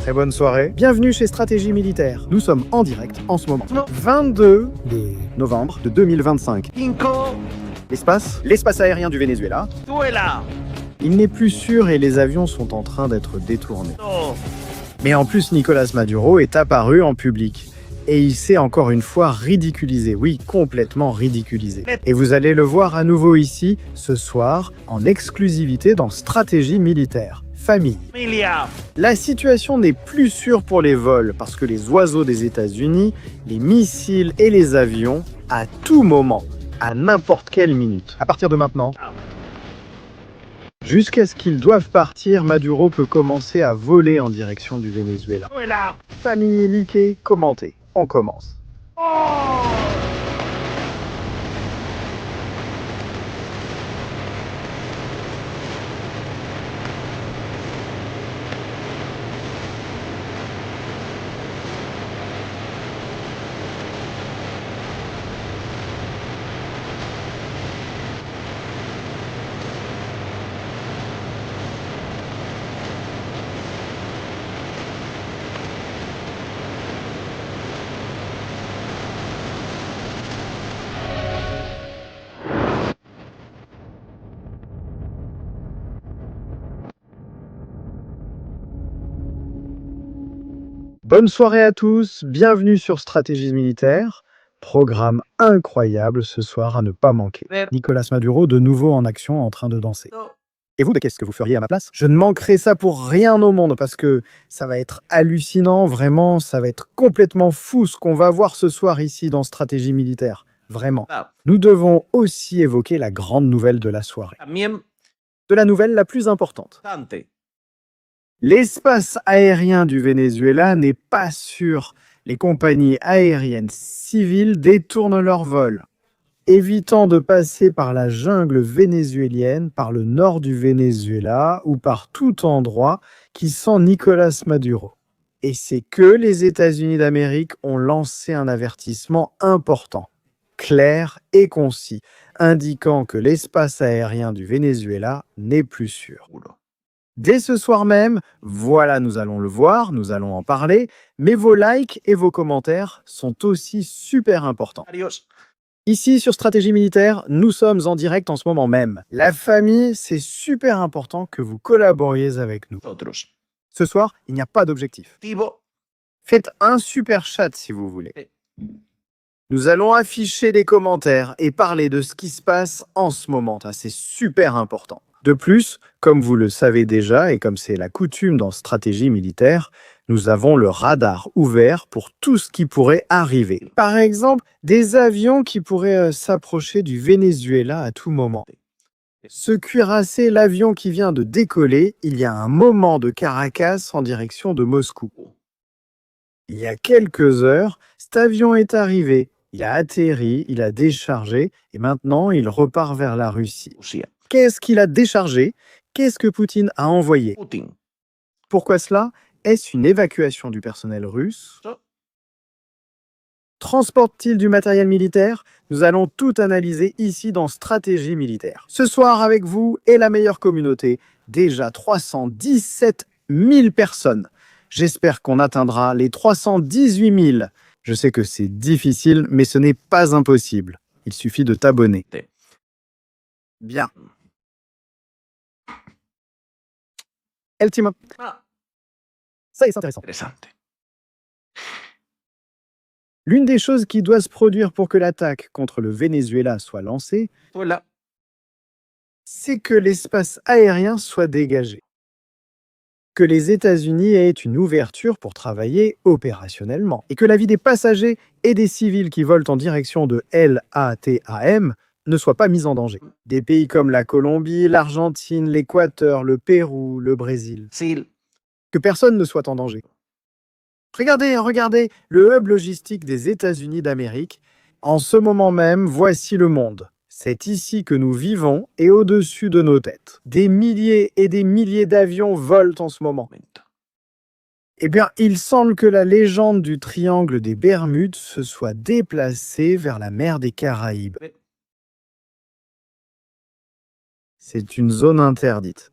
très bonne soirée. Bienvenue chez Stratégie Militaire. Nous sommes en direct en ce moment. 22 novembre de 2025. L'espace aérien du Venezuela. Il n'est plus sûr et les avions sont en train d'être détournés. Mais en plus, Nicolas Maduro est apparu en public. Et il s'est encore une fois ridiculisé. Oui, complètement ridiculisé. Et vous allez le voir à nouveau ici, ce soir, en exclusivité dans Stratégie Militaire. Famille. La situation n'est plus sûre pour les vols parce que les oiseaux des États-Unis, les missiles et les avions, à tout moment, à n'importe quelle minute, à partir de maintenant, jusqu'à ce qu'ils doivent partir, Maduro peut commencer à voler en direction du Venezuela. Famille, likez, commentez. On commence. Bonne soirée à tous, bienvenue sur Stratégie Militaire. Programme incroyable ce soir à ne pas manquer. Nicolas Maduro de nouveau en action en train de danser. Et vous, qu'est-ce que vous feriez à ma place? Je ne manquerai ça pour rien au monde parce que ça va être hallucinant, vraiment, ça va être complètement fou ce qu'on va voir ce soir ici dans Stratégie Militaire. Vraiment. Nous devons aussi évoquer la grande nouvelle de la soirée. De la nouvelle la plus importante. L'espace aérien du Venezuela n'est pas sûr. Les compagnies aériennes civiles détournent leurs vols, évitant de passer par la jungle vénézuélienne, par le nord du Venezuela ou par tout endroit qui sent Nicolas Maduro. Et c'est que les États-Unis d'Amérique ont lancé un avertissement important, clair et concis, indiquant que l'espace aérien du Venezuela n'est plus sûr. Dès ce soir même, voilà, nous allons le voir, nous allons en parler, mais vos likes et vos commentaires sont aussi super importants. Ici, sur Stratégie Militaire, nous sommes en direct en ce moment même. La famille, c'est super important que vous collaboriez avec nous. Ce soir, il n'y a pas d'objectif. Faites un super chat si vous voulez. Nous allons afficher des commentaires et parler de ce qui se passe en ce moment. C'est super important. De plus, comme vous le savez déjà et comme c'est la coutume dans Stratégie Militaire, nous avons le radar ouvert pour tout ce qui pourrait arriver. Par exemple, des avions qui pourraient s'approcher du Venezuela à tout moment. Ce cuirassé, l'avion qui vient de décoller, il y a un moment de Caracas en direction de Moscou. Il y a quelques heures, cet avion est arrivé. Il a atterri, il a déchargé et maintenant il repart vers la Russie. Qu'est-ce qu'il a déchargé? Qu'est-ce que Poutine a envoyé? Pourquoi cela? Est-ce une évacuation du personnel russe? Transporte-t-il du matériel militaire? Nous allons tout analyser ici dans Stratégie Militaire. Ce soir avec vous et la meilleure communauté, déjà 317 000 personnes. J'espère qu'on atteindra les 318 000. Je sais que c'est difficile, mais ce n'est pas impossible. Il suffit de t'abonner. Bien. El team up. Ça, c'est intéressant. L'une des choses qui doit se produire pour que l'attaque contre le Venezuela soit lancée, c'est que l'espace aérien soit dégagé. Que les États-Unis aient une ouverture pour travailler opérationnellement. Et que la vie des passagers et des civils qui volent en direction de LATAM ne soit pas mise en danger. Des pays comme la Colombie, l'Argentine, l'Équateur, le Pérou, le Brésil. Que personne ne soit en danger. Regardez, le hub logistique des États-Unis d'Amérique. En ce moment même, voici le monde. C'est ici que nous vivons et au-dessus de nos têtes. Des milliers et des milliers d'avions volent en ce moment. Eh bien, il semble que la légende du triangle des Bermudes se soit déplacée vers la mer des Caraïbes. C'est une zone interdite.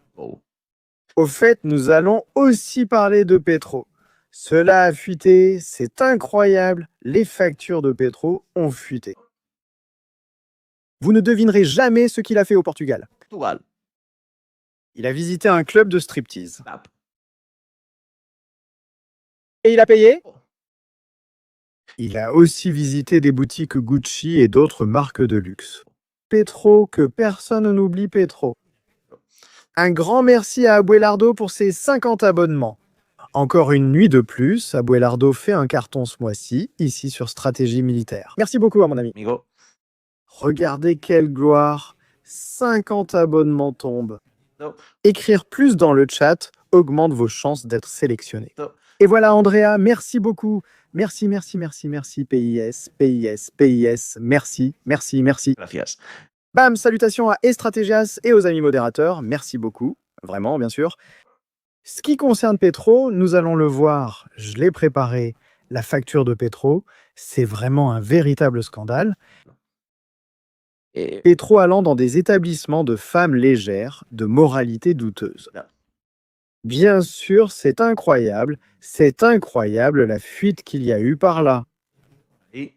Au fait, nous allons aussi parler de pétrole. Cela a fuité, c'est incroyable, les factures de Petro ont fuité. Vous ne devinerez jamais ce qu'il a fait au Portugal. Portugal. Il a visité un club de striptease. Tap. Et il a payé? Il a aussi visité des boutiques Gucci et d'autres marques de luxe. Petro, que personne n'oublie Petro. Un grand merci à Abelardo pour ses 50 abonnements. Encore une nuit de plus, Abelardo fait un carton ce mois-ci, ici sur Stratégie Militaire. Merci beaucoup à mon ami. Amigo. Regardez quelle gloire, 50 abonnements tombent. No. Écrire plus dans le chat augmente vos chances d'être sélectionné. No. Et voilà Andrea, merci beaucoup. Merci, merci, merci, merci, PIS, PIS, PIS, merci, merci, merci. Gracias. Bam, salutations à Estratégias et aux amis modérateurs, merci beaucoup, vraiment, bien sûr. Ce qui concerne Petro, nous allons le voir, je l'ai préparé, la facture de Petro, c'est vraiment un véritable scandale. Et Petro allant dans des établissements de femmes légères, de moralité douteuse. Non. Bien sûr, c'est incroyable la fuite qu'il y a eu par là. et-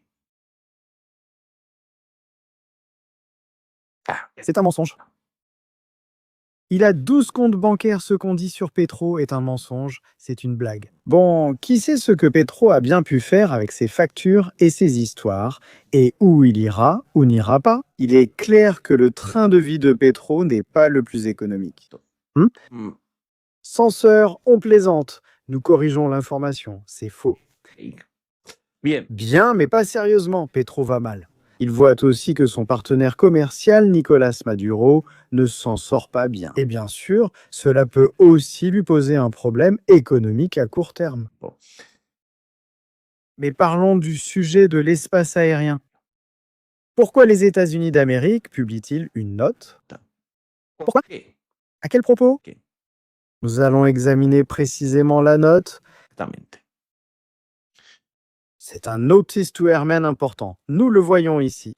C'est un mensonge. Il a 12 comptes bancaires, ce qu'on dit sur Petro est un mensonge, c'est une blague. Bon, qui sait ce que Petro a bien pu faire avec ses factures et ses histoires, et où il ira ou n'ira pas? Il est clair que le train de vie de Petro n'est pas le plus économique. Mm. Censeur, on plaisante. Nous corrigeons l'information, c'est faux. Bien. Bien, mais pas sérieusement, Petro va mal. Il voit aussi que son partenaire commercial, Nicolas Maduro, ne s'en sort pas bien. Et bien sûr, cela peut aussi lui poser un problème économique à court terme. Bon. Mais parlons du sujet de l'espace aérien. Pourquoi les États-Unis d'Amérique publient-ils une note? Pourquoi? Ok. À quel propos? Ok. Nous allons examiner précisément la note. Exactamente. C'est un notice to airmen important. Nous le voyons ici.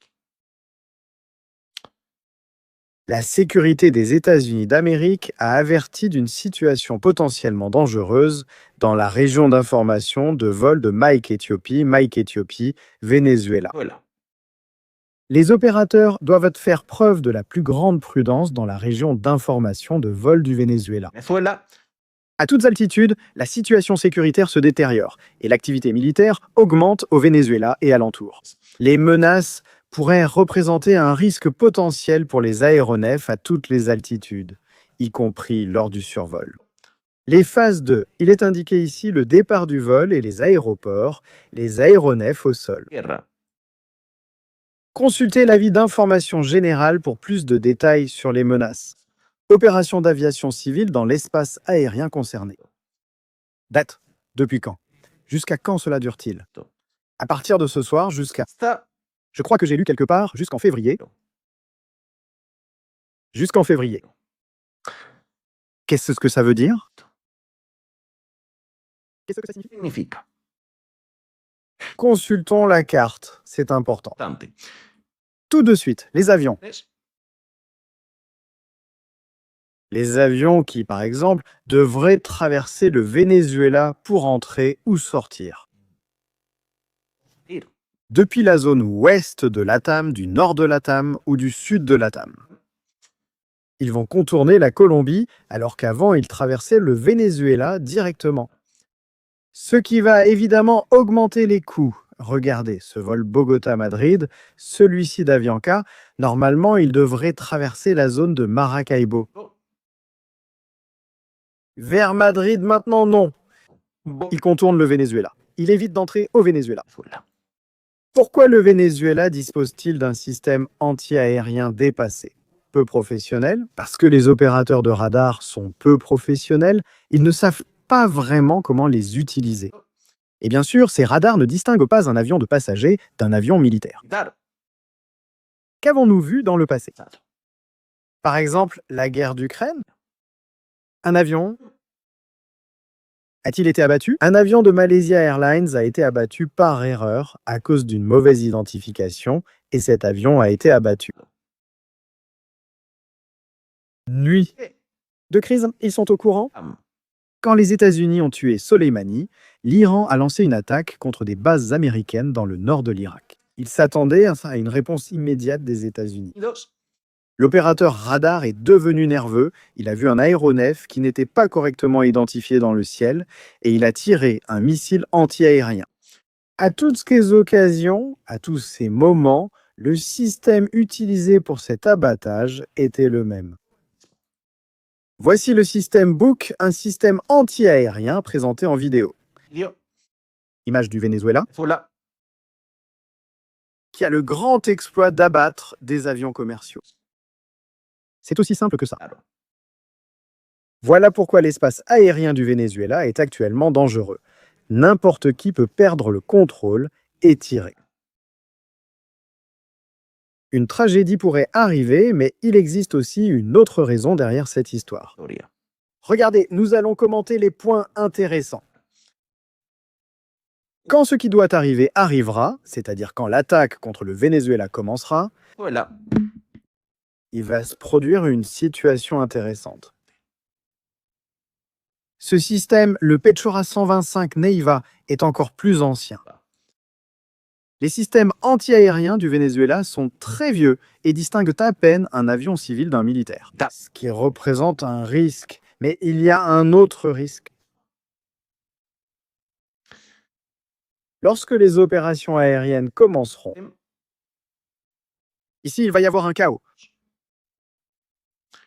La sécurité des États-Unis d'Amérique a averti d'une situation potentiellement dangereuse dans la région d'information de vol de Mike Ethiopie, Venezuela. Voilà. Les opérateurs doivent faire preuve de la plus grande prudence dans la région d'information de vol du Venezuela. Venezuela. À toutes altitudes, la situation sécuritaire se détériore et l'activité militaire augmente au Venezuela et alentour. Les menaces pourraient représenter un risque potentiel pour les aéronefs à toutes les altitudes, y compris lors du survol. Les phases 2, il est indiqué ici le départ du vol et les aéroports, les aéronefs au sol. Guerra. Consultez l'avis d'information générale pour plus de détails sur les menaces. Opération d'aviation civile dans l'espace aérien concerné. Date. Depuis quand? Jusqu'à quand cela dure-t-il? À partir de ce soir jusqu'à... Sta. Je crois que j'ai lu quelque part jusqu'en février. Jusqu'en février. Qu'est-ce que ça veut dire? Qu'est-ce que ça signifie? Significa. Consultons la carte, c'est important. Tante. Tout de suite, les avions. Es- Les avions qui, par exemple, devraient traverser le Venezuela pour entrer ou sortir. ir. Depuis la zone ouest de l'Atam, du nord de l'Atam ou du sud de l'Atam. Ils vont contourner la Colombie alors qu'avant ils traversaient le Venezuela directement. Ce qui va évidemment augmenter les coûts. Regardez, ce vol Bogota-Madrid, celui-ci d'Avianca, normalement il devrait traverser la zone de Maracaibo. Oh. Vers Madrid maintenant non. Bo- Il contourne le Venezuela. Il évite d'entrer au Venezuela. Venezuela. Pourquoi le Venezuela dispose-t-il d'un système anti-aérien dépassé? Peu professionnel, parce que les opérateurs de radar sont peu professionnels, ils ne savent pas vraiment comment les utiliser. Et bien sûr, ces radars ne distinguent pas un avion de passagers d'un avion militaire. Dar. Qu'avons-nous vu dans le passé? Sar. Par exemple, la guerre d'Ukraine? Un avion a-t-il été abattu? Un avion de Malaysia Airlines a été abattu par erreur à cause d'une mauvaise identification et cet avion a été abattu. Nuit. De crise, ils sont au courant? Am. Quand les États-Unis ont tué Soleimani, l'Iran a lancé une attaque contre des bases américaines dans le nord de l'Irak. Il s'attendait à une réponse immédiate des États-Unis. Y dos. L'opérateur radar est devenu nerveux, il a vu un aéronef qui n'était pas correctement identifié dans le ciel et il a tiré un missile anti-aérien. À toutes ces occasions, à tous ces moments, le système utilisé pour cet abattage était le même. Voici le système Book, un système anti-aérien présenté en vidéo. Dio. Image du Venezuela, Fula. qui a le grand exploit d'abattre des avions commerciaux. C'est aussi simple que ça. Claro. Voilà pourquoi l'espace aérien du Venezuela est actuellement dangereux. N'importe qui peut perdre le contrôle et tirer. Une tragédie pourrait arriver, mais il existe aussi une autre raison derrière cette histoire. Historia. Regardez, nous allons commenter les points intéressants. Quand ce qui doit arriver arrivera, c'est-à-dire quand l'attaque contre le Venezuela commencera, Voilà. il va se produire une situation intéressante. Ce système, le Pechora 125 Neiva, est encore plus ancien. Les systèmes anti-aériens du Venezuela sont très vieux et distinguent à peine un avion civil d'un militaire, ce qui représente un risque. Mais il y a un autre risque. Lorsque les opérations aériennes commenceront, ici, il va y avoir un chaos.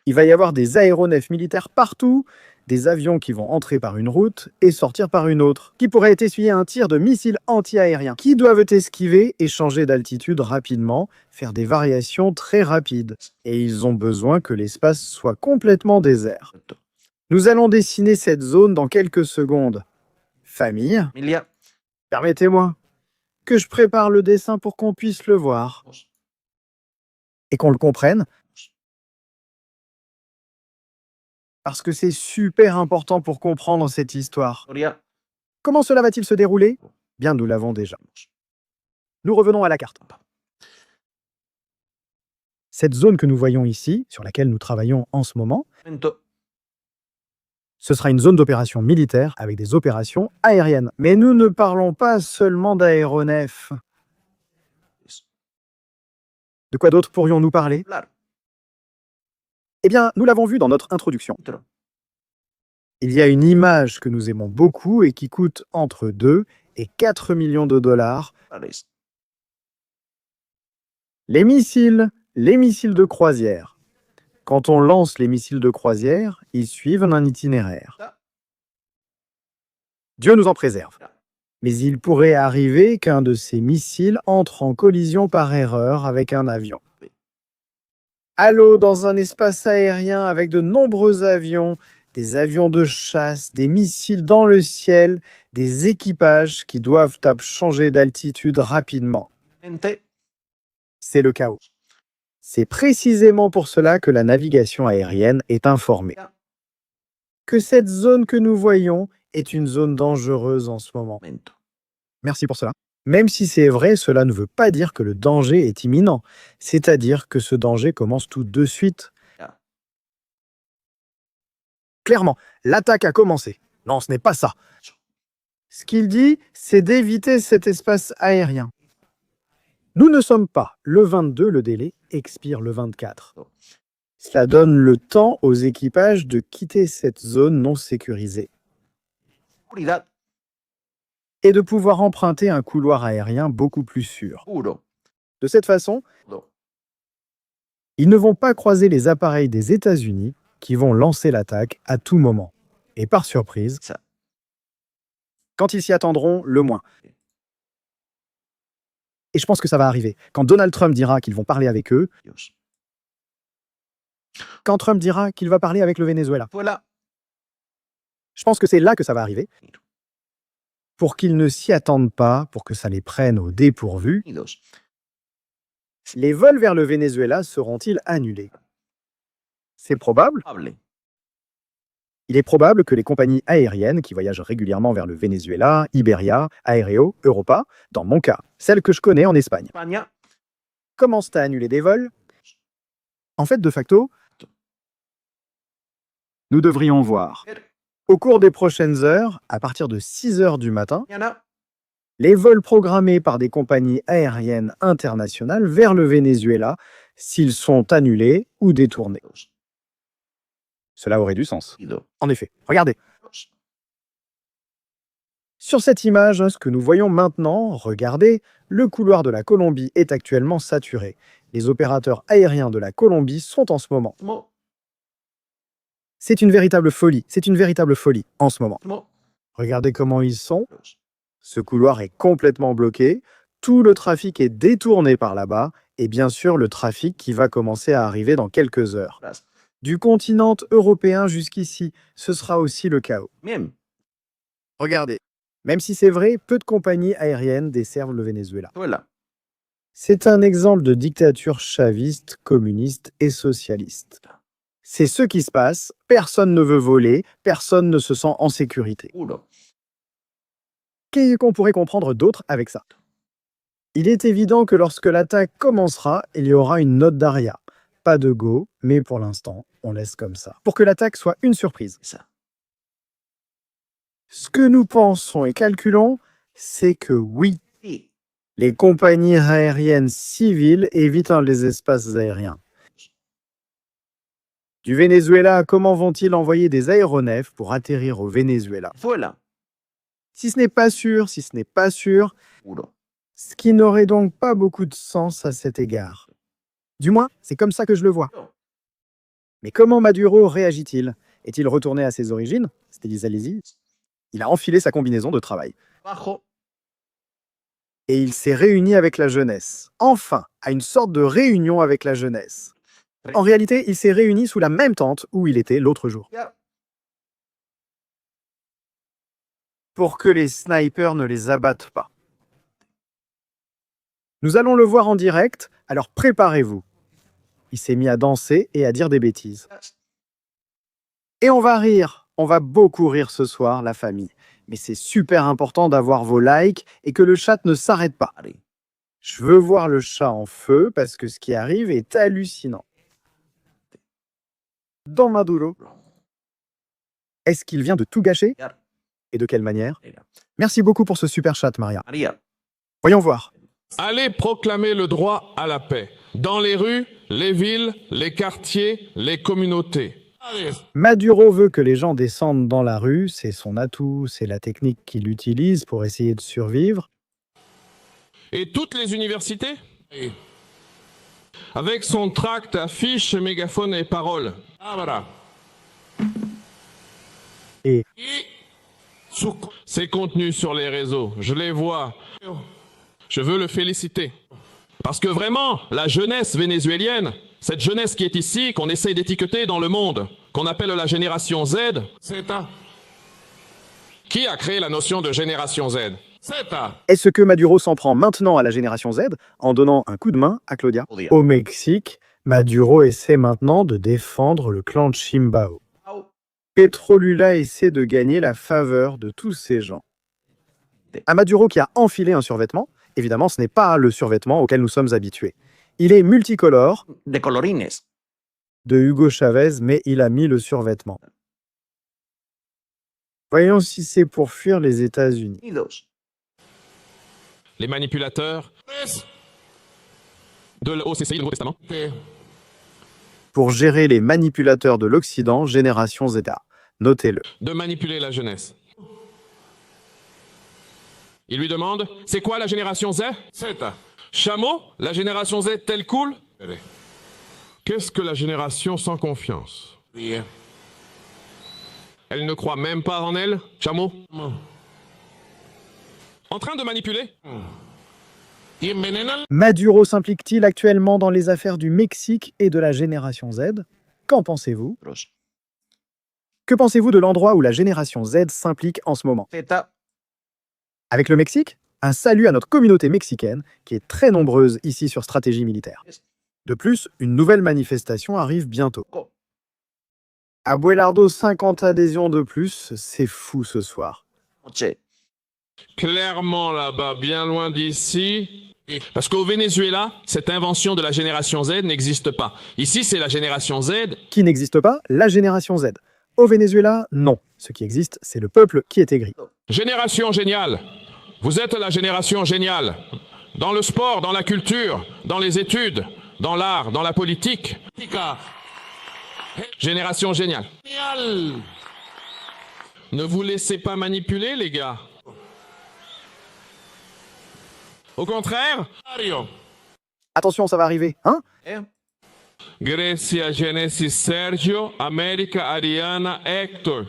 Il va y avoir des aéronefs militaires partout, des avions qui vont entrer par une route et sortir par une autre, qui pourraient essuyer un tir de missiles anti-aériens, qui doivent esquiver et changer d'altitude rapidement, faire des variations très rapides. Et ils ont besoin que l'espace soit complètement désert. Nous allons dessiner cette zone dans quelques secondes. Famille, Emilia. permettez-moi que je prépare le dessin pour qu'on puisse le voir et qu'on le comprenne. Parce que c'est super important pour comprendre cette histoire. Historia. Comment cela va-t-il se dérouler? Bien, nous l'avons déjà. Nous revenons à la carte. Cette zone que nous voyons ici, sur laquelle nous travaillons en ce moment, Momento. ce sera une zone d'opération militaire avec des opérations aériennes. Mais nous ne parlons pas seulement d'aéronefs. De quoi d'autre pourrions-nous parler? Claro. Eh bien, nous l'avons vu dans notre introduction. Otro. Il y a une image que nous aimons beaucoup et qui coûte entre 2 et 4 millions de dollars. Pares. Les missiles de croisière. Quand on lance les missiles de croisière, ils suivent un itinéraire. Dieu nous en préserve. Mais il pourrait arriver qu'un de ces missiles entre en collision par erreur avec un avion. À l'eau, dans un espace aérien avec de nombreux avions, des avions de chasse, des missiles dans le ciel, des équipages qui doivent changer d'altitude rapidement. Mente. C'est le chaos. C'est précisément pour cela que la navigation aérienne est informée. Que cette zone que nous voyons est une zone dangereuse en ce moment. Momento. Merci pour cela. Même si c'est vrai, cela ne veut pas dire que le danger est imminent. C'est-à-dire que ce danger commence tout de suite. Ah. Clairement, l'attaque a commencé. Non, ce n'est pas ça. Ce qu'il dit, c'est d'éviter cet espace aérien. Nous ne sommes pas le 22, le délai expire le 24. Cela donne le temps aux équipages de quitter cette zone non sécurisée Seguridad. et de pouvoir emprunter un couloir aérien beaucoup plus sûr. Puro. De cette façon, Todo. ils ne vont pas croiser les appareils des États-Unis qui vont lancer l'attaque à tout moment. Et par surprise, Ça. quand ils s'y attendront le moins. Et je pense que ça va arriver. Quand Donald Trump dira qu'ils vont parler avec eux, Dios. quand Trump dira qu'il va parler avec le Venezuela, Voilà. je pense que c'est là que ça va arriver. Pour qu'ils ne s'y attendent pas, pour que ça les prenne au dépourvu, Unidos. les vols vers le Venezuela seront-ils annulés? C'est probable. Hable. Il est probable que les compagnies aériennes qui voyagent régulièrement vers le Venezuela, Iberia, Aéreo, Europa, dans mon cas, celle que je connais en Espagne, España. commencent à annuler des vols. En fait, de facto, nous devrions voir Au cours des prochaines heures, à partir de 6 heures du matin, mañana, les vols programmés par des compagnies aériennes internationales vers le Venezuela, s'ils sont annulés ou détournés. Cela aurait du sens. ido, En effet, regardez. dos, Sur cette image, ce que nous voyons maintenant, regardez, le couloir de la Colombie est actuellement saturé. Les opérateurs aériens de la Colombie sont en ce moment. mo, C'est une véritable folie en ce moment. mo, Regardez comment ils sont. dos, Ce couloir est complètement bloqué. Tout le trafic est détourné par là-bas. Et bien sûr, le trafic qui va commencer à arriver dans quelques heures. tras. Du continent européen jusqu'ici, ce sera aussi le chaos. Bien, Regardez. Même si c'est vrai, peu de compagnies aériennes desservent le Venezuela. Venezuela, C'est un exemple de dictature chaviste, communiste et socialiste. C'est ce qui se passe, personne ne veut voler, personne ne se sent en sécurité. seguro, Qu'est-ce qu'on pourrait comprendre d'autre avec ça? Il est évident que lorsque l'attaque commencera, il y aura une note d'aria. Pas de go, mais pour l'instant, on laisse comme ça. Pour que l'attaque soit une surprise. ça, Ce que nous pensons et calculons, c'est que oui, sí, les compagnies aériennes civiles évitent les espaces aériens. Du Venezuela, comment vont-ils envoyer des aéronefs pour atterrir au Venezuela? Venezuela, Si ce n'est pas sûr, seguro, ce qui n'aurait donc pas beaucoup de sens à cet égard. Du moins, c'est comme ça que je le vois. Mais comment Maduro réagit-il? Est-il retourné à ses origines? C'est-à-dire, allez-y. Il a enfilé sa combinaison de travail. bajo, Et il s'est réuni avec la jeunesse. Enfin, à une sorte de réunion avec la jeunesse. En réalité, il s'est réuni sous la même tente où il était l'autre jour. ya, Pour que les snipers ne les abattent pas. Nous allons le voir en direct, alors préparez-vous. Il s'est mis à danser et à dire des bêtises. tras, Et on va rire, on va beaucoup rire ce soir, la famille. Mais c'est super important d'avoir vos likes et que le chat ne s'arrête pas. ari, Je veux voir le chat en feu parce que ce qui arrive est hallucinant. Dans Maduro, est-ce qu'il vient de tout gâcher? ya, Et de quelle manière? mira, Merci beaucoup pour ce super chat, Maria. María, Voyons voir. Allez proclamer le droit à la paix. Dans les rues, les villes, les quartiers, les communautés. Allez. Maduro veut que les gens descendent dans la rue, c'est son atout, c'est la technique qu'il utilise pour essayer de survivre. Et toutes les universités? Avec son tract, affiche, mégaphone et paroles. Ah voilà. Et Ses contenus sur les réseaux, je les vois. Je veux le féliciter. Parce que vraiment, la jeunesse vénézuélienne, cette jeunesse qui est ici, qu'on essaye d'étiqueter dans le monde, qu'on appelle la génération Z, c'est un. Qui a créé la notion de génération Z? C'est un. est-ce que Maduro s'en prend maintenant à la génération Z en donnant un coup de main à Claudia? Claudia. Au Mexique, Maduro essaie maintenant de défendre le clan de Chimbao. au, Petrolula essaie de gagner la faveur de tous ces gens. Un Maduro qui a enfilé un survêtement, évidemment ce n'est pas le survêtement auquel nous sommes habitués. Il est multicolore, de colorines, de Hugo Chavez, mais il a mis le survêtement. Voyons si c'est pour fuir les États-Unis. Unidos, Les manipulateurs de l'OCCI, le Nouveau Testament. Pour gérer les manipulateurs de l'Occident, génération Zeta. Notez-le. De manipuler la jeunesse. Il lui demande, c'est quoi la génération Z? C'est un. Chameau, la génération Z telle cool? Qu'est-ce que la génération sans confiance? Elle ne croit même pas en elle, Chameau? En train de manipuler? Maduro s'implique-t-il actuellement dans les affaires du Mexique et de la génération Z? Qu'en pensez-vous? Bros. Que pensez-vous de l'endroit où la génération Z s'implique en ce moment? Z, Avec le Mexique, un salut à notre communauté mexicaine, qui est très nombreuse ici sur Stratégie Militaire. De plus, une nouvelle manifestation arrive bientôt. Go. Abelardo, 50 adhésions de plus, c'est fou ce soir. noche, Clairement là-bas, bien loin d'ici. Parce qu'au Venezuela, cette invention de la génération Z n'existe pas. Ici, c'est la génération Z. Qui n'existe pas? La génération Z. Au Venezuela, non. Ce qui existe, c'est le peuple qui est aigri. Génération géniale. Vous êtes la génération géniale. Dans le sport, dans la culture, dans les études, dans l'art, dans la politique. Génération géniale. Ne vous laissez pas manipuler, les gars. Au contraire, Attention, ça va arriver, hein? Grecia, Genesis, Sergio, America, Ariana, Hector.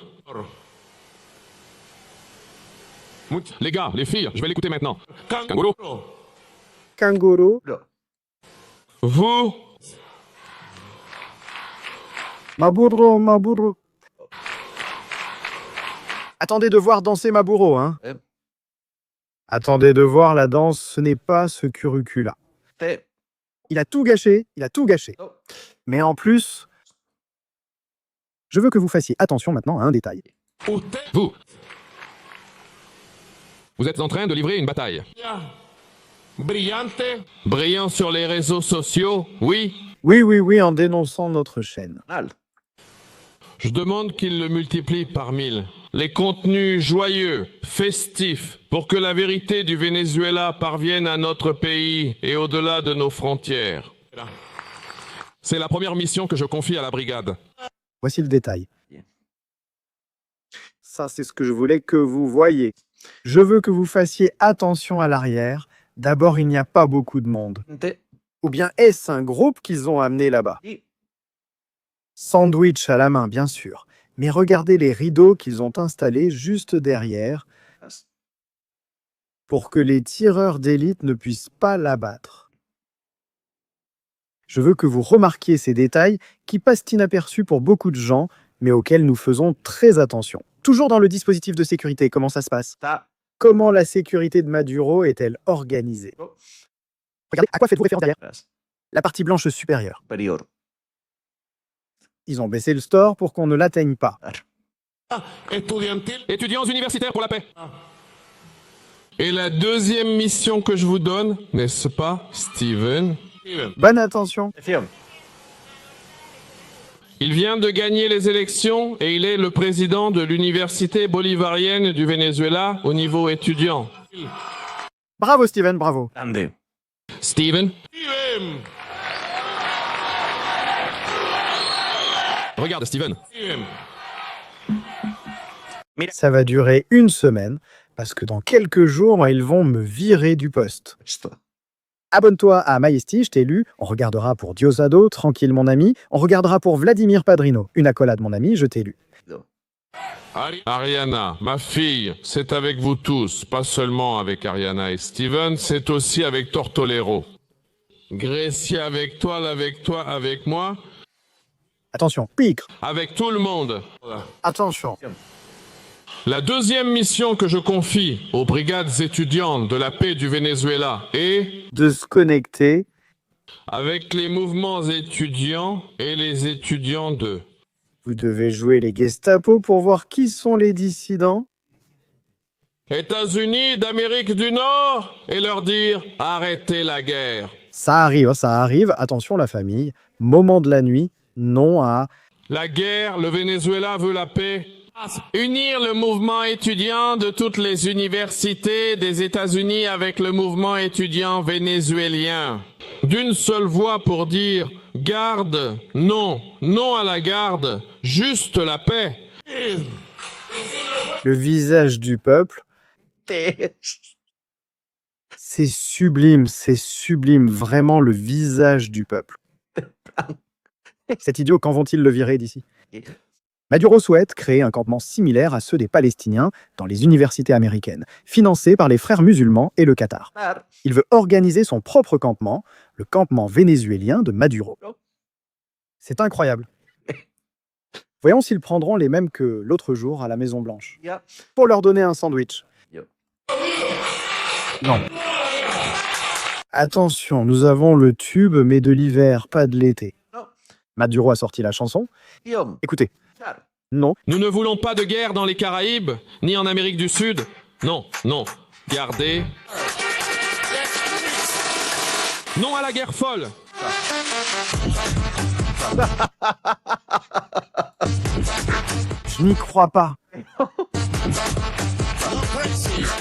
Les gars, les filles, je vais l'écouter maintenant. Kangourou. Kangourou. Vous, Maburo, Maburo. Attendez de voir danser Maburo, hein? Attendez de voir la danse, ce n'est pas ce curricula. Il a tout gâché, il a tout gâché. Mais en plus, je veux que vous fassiez attention maintenant à un détail. vous. Vous êtes en train de livrer une bataille. Brillant sur les réseaux sociaux, oui. Oui, en dénonçant notre chaîne. Je demande qu'il le multiplie par 1000. Les contenus joyeux, festifs, pour que la vérité du Venezuela parvienne à notre pays et au-delà de nos frontières. C'est la première mission que je confie à la brigade. Voici le détail. Ça, c'est ce que je voulais que vous voyiez. Je veux que vous fassiez attention à l'arrière. D'abord, il n'y a pas beaucoup de monde. Ou bien est-ce un groupe qu'ils ont amené là-bas? Sandwich à la main, bien sûr. Mais regardez les rideaux qu'ils ont installés juste derrière pour que les tireurs d'élite ne puissent pas l'abattre. Je veux que vous remarquiez ces détails qui passent inaperçus pour beaucoup de gens, mais auxquels nous faisons très attention. Toujours dans le dispositif de sécurité, comment ça se passe? Comment la sécurité de Maduro est-elle organisée? Regardez, à quoi faites-vous référence derrière? La partie blanche supérieure. Ils ont baissé le store pour qu'on ne l'atteigne pas. Étudiants universitaires pour la paix. Et la deuxième mission que je vous donne, n'est-ce pas, Steven? Bonne attention. Il vient de gagner les élections et il est le président de l'université bolivarienne du Venezuela au niveau étudiant. Bravo Steven, bravo. Steven? Regarde, Steven. Ça va durer une semaine, parce que dans quelques jours, ils vont me virer du poste. Abonne-toi à Majesty, je t'ai lu. On regardera pour Diosdado, tranquille mon ami. On regardera pour Vladimir Padrino. Une accolade mon ami, je t'ai lu. Ariana, ma fille, c'est avec vous tous, pas seulement avec Ariana et Steven, c'est aussi avec Tortolero. Grecia avec toi, avec moi. Attention, picre. Avec tout le monde. Attention. La deuxième mission que je confie aux brigades étudiantes de la paix du Venezuela est de se connecter avec les mouvements étudiants et les étudiants de... Vous devez jouer les Gestapo pour voir qui sont les dissidents. États-Unis d'Amérique du Nord et leur dire arrêtez la guerre. Ça arrive, ça arrive. Attention la famille. Moment de la nuit, non à... La guerre, le Venezuela veut la paix. Unir le mouvement étudiant de toutes les universités des États-Unis avec le mouvement étudiant vénézuélien. D'une seule voix pour dire garde, non, non à la garde, juste la paix. Le visage du peuple. C'est sublime, vraiment le visage du peuple. Cet idiot, quand vont-ils le virer d'ici? Maduro souhaite créer un campement similaire à ceux des Palestiniens dans les universités américaines, financé par les frères musulmans et le Qatar. Il veut organiser son propre campement, le campement vénézuélien de Maduro. C'est incroyable. Voyons s'ils prendront les mêmes que l'autre jour à la Maison Blanche, pour leur donner un sandwich. Non. Attention, nous avons le tube, mais de l'hiver, pas de l'été. Maduro a sorti la chanson. Écoutez. Non. Nous ne voulons pas de guerre dans les Caraïbes, ni en Amérique du Sud. Non, non. Gardez. Non à la guerre folle. Je n'y crois pas.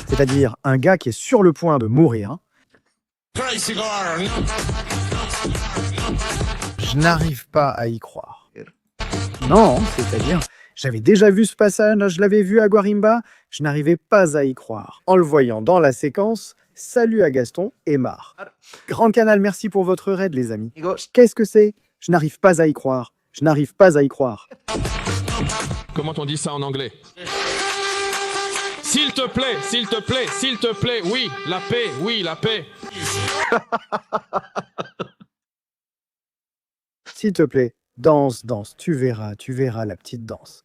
C'est-à-dire un gars qui est sur le point de mourir. Je n'arrive pas à y croire. Non, c'est-à-dire, j'avais déjà vu ce passage, je l'avais vu à Guarimba, je n'arrivais pas à y croire. En le voyant dans la séquence, salut à Gaston et Mar. Grand Canal, merci pour votre raid, les amis. Amigos. Qu'est-ce que c'est? Je n'arrive pas à y croire. Je n'arrive pas à y croire. Comment on dit ça en anglais? S'il te plaît, s'il te plaît, s'il te plaît, oui, la paix, oui, la paix. S'il te plaît, danse, danse, tu verras la petite danse.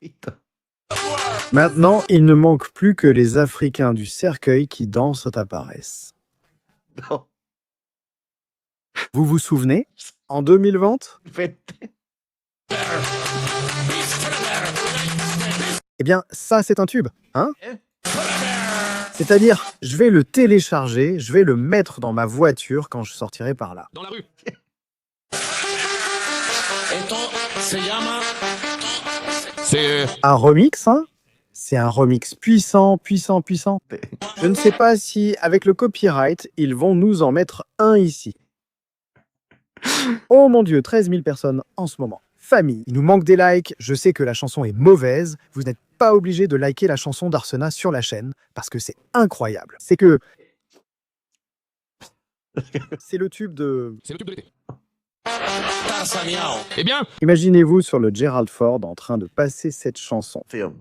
Maintenant, il ne manque plus que les Africains du cercueil qui dansent apparaissent. Non. Vous vous souvenez? En 2020? Faites- Eh bien, ça, c'est un tube, hein? C'est-à-dire, je vais le télécharger, je vais le mettre dans ma voiture quand je sortirai par là. Dans la rue. C'est Un remix, hein? C'est un remix puissant, puissant, puissant. Je ne sais pas si, avec le copyright, ils vont nous en mettre un ici. Oh mon Dieu, 13 000 personnes en ce moment. Famille, il nous manque des likes, je sais que la chanson est mauvaise, vous n'êtes pas obligé de liker la chanson d'Arsena sur la chaîne, parce que c'est incroyable. C'est que... C'est le tube de... le tube de l'été. Eh bien, Imaginez-vous sur le Gerald Ford en train de passer cette chanson. Film.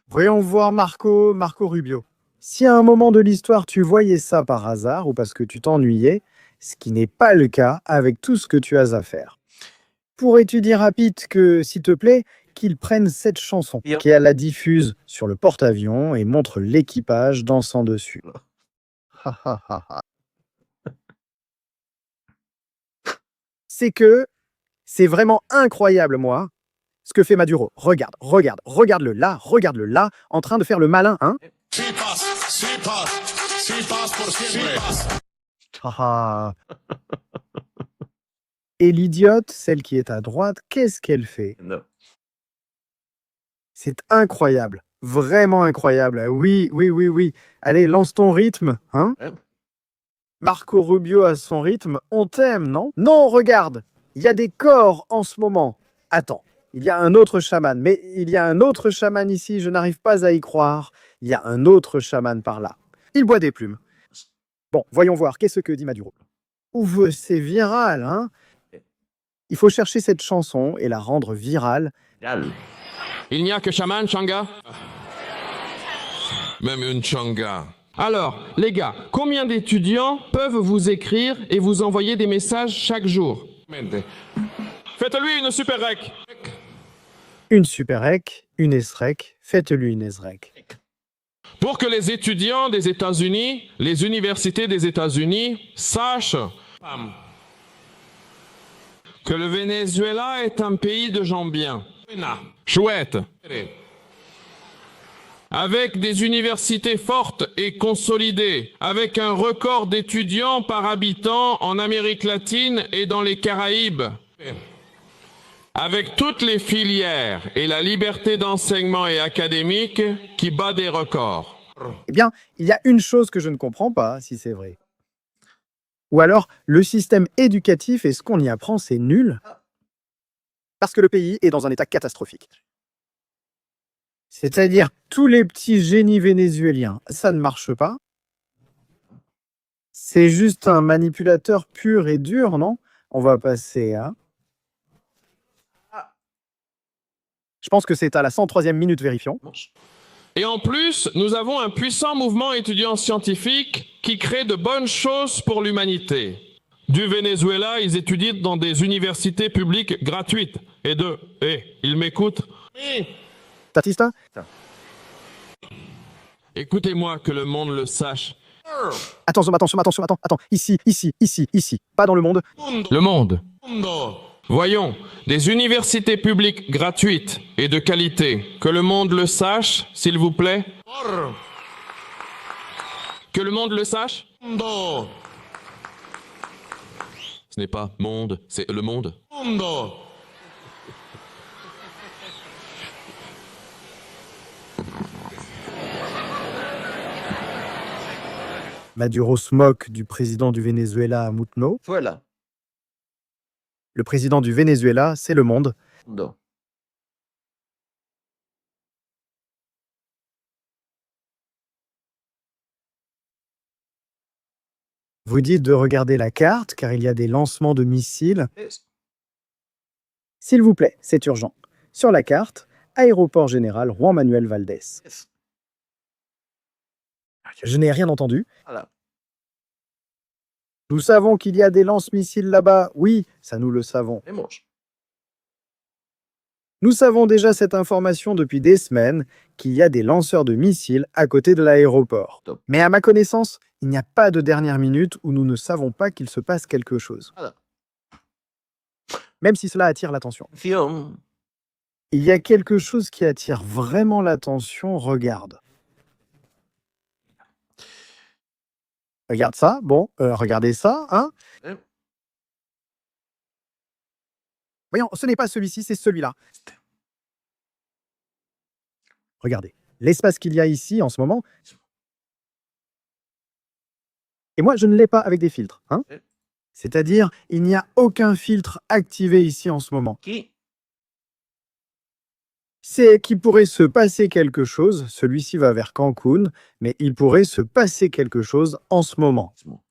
Voyons voir Marco Rubio. Si à un moment de l'histoire tu voyais ça par hasard ou parce que tu t'ennuyais, ce qui n'est pas le cas avec tout ce que tu as à faire. Pourrais-tu dire à Pete que, s'il te plaît, qu'il prenne cette chanson, Bien. qu'elle la diffuse sur le porte-avions et montre l'équipage dansant dessus. Ha, ha, ha, ha. C'est que c'est vraiment incroyable, moi, ce que fait Maduro. Regarde-le là, en train de faire le malin, hein? Ah. Et l'idiote, celle qui est à droite, qu'est-ce qu'elle fait? Non. C'est incroyable, vraiment incroyable. Oui. Allez, lance ton rythme, hein? Ouais. Marco Rubio a son rythme, on t'aime, non? Non, regarde, il y a des corps en ce moment. Attends, il y a un autre chaman, mais il y a un autre chaman ici, je n'arrive pas à y croire. Il y a un autre chaman par là. Il boit des plumes. Bon, voyons voir, qu'est-ce que dit Maduro? Ouf, c'est viral, hein? Il faut chercher cette chanson et la rendre virale. Gal. il n'y a que chaman, Changa. Même une Changa. Alors, les gars, combien d'étudiants peuvent vous écrire et vous envoyer des messages chaque jour? Faites-lui une super rec. Une superec, une esrec, faites-lui une esrec. Pour que les étudiants des États-Unis, les universités des États-Unis sachent que le Venezuela est un pays de gens bien, chouette, avec des universités fortes et consolidées, avec un record d'étudiants par habitant en Amérique latine et dans les Caraïbes, avec toutes les filières et la liberté d'enseignement et académique qui bat des records. Eh bien, il y a une chose que je ne comprends pas, si c'est vrai. Ou alors, le système éducatif et ce qu'on y apprend, c'est nul. Parce que le pays est dans un état catastrophique. C'est-à-dire, tous les petits génies vénézuéliens, ça ne marche pas. C'est juste un manipulateur pur et dur, non? On va passer à... Je pense que c'est à la 103e minute, vérifions. Et en plus, nous avons un puissant mouvement étudiant scientifique qui crée de bonnes choses pour l'humanité. Du Venezuela, ils étudient dans des universités publiques gratuites. Et ils m'écoutent? Tatista? Écoutez-moi, que le monde le sache. Attention, ici, pas dans le monde. Le monde. Voyons, des universités publiques gratuites et de qualité. Que le monde le sache, s'il vous plaît. Que le monde le sache. Ce n'est pas monde, c'est le monde. Maduro se moque du président du Venezuela, Mutno. Suela. Le président du Venezuela, c'est le monde. Mundo. Vous dites de regarder la carte car il y a des lancements de missiles. Es. S'il vous plaît, c'est urgent. Sur la carte, aéroport général Juan Manuel Valdés. Es. Je n'ai rien entendu. Ala. Nous savons qu'il y a des lance-missiles là-bas. Oui, ça nous le savons. Vemos. Nous savons déjà cette information depuis des semaines, qu'il y a des lanceurs de missiles à côté de l'aéroport. Top. Mais à ma connaissance, il n'y a pas de dernière minute où nous ne savons pas qu'il se passe quelque chose. Ala. Même si cela attire l'attention. Atención. Il y a quelque chose qui attire vraiment l'attention, regarde. Regarde ça, bon, regardez ça, hein. Eh. Voyons, ce n'est pas celui-ci, c'est celui-là. Regardez, l'espace qu'il y a ici en ce moment. Et moi, je ne l'ai pas avec des filtres, hein. Eh. C'est-à-dire, il n'y a aucun filtre activé ici en ce moment. Aquí. C'est qu'il pourrait se passer quelque chose, celui-ci va vers Cancun, mais il pourrait se passer quelque chose en ce moment. Mismo.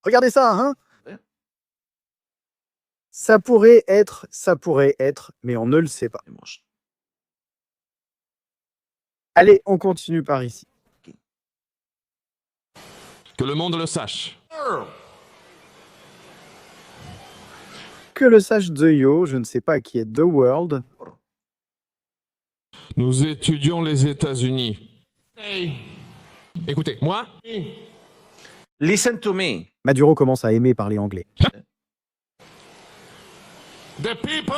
Regardez ça, hein. Ouais. Ça pourrait être, mais on ne le sait pas. Vemos. Allez, on continue par ici. Que le monde le sache. Que le sache The Yo, je ne sais pas qui est The World. Nous étudions les États-Unis. Écoutez, moi, Listen to me. Maduro commence à aimer parler anglais. The people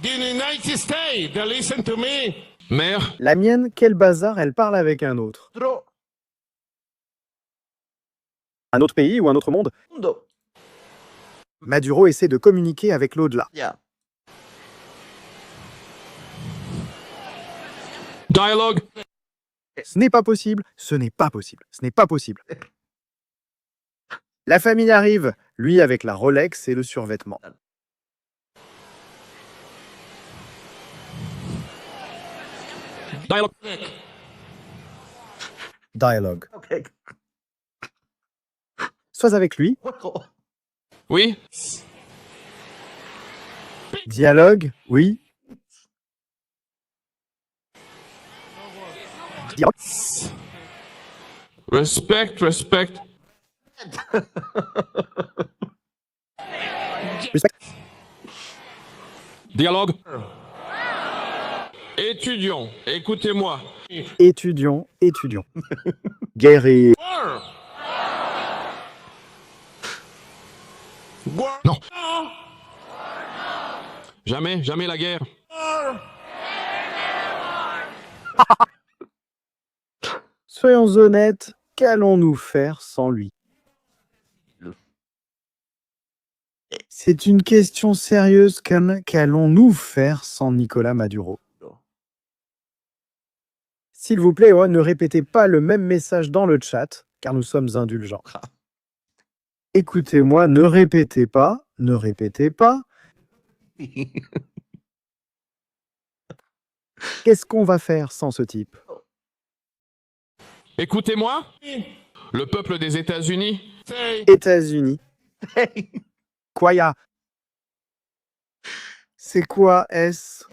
in the United States, they listen to me. mère, La mienne, quel bazar, elle parle avec un autre. Otro Un autre pays ou un autre monde. mundo. Maduro essaie de communiquer avec l'au-delà. Ya. dialogue, Ce n'est pas possible, ce n'est pas possible, ce n'est pas possible. La famille arrive, lui avec la Rolex et le survêtement. dialogue, Dialogue. Okay. Sois avec lui. Juego. oui, Dialogue, oui. Dialogue. respect, respect, Respect. dialogue. Étudions, écoutez-moi. Étudions, étudions. Guerrier. Non. Jamais, jamais la guerre. Soyons honnêtes, qu'allons-nous faire sans lui? C'est une question sérieuse, qu'allons-nous faire sans Nicolas Maduro? S'il vous plaît, ne répétez pas le même message dans le chat, car nous sommes indulgents. Écoutez-moi, ne répétez pas, ne répétez pas. Qu'est-ce qu'on va faire sans ce type? Écoutez-moi. Le peuple des États-Unis, États-Unis. Quoi y a? C'est quoi est-ce?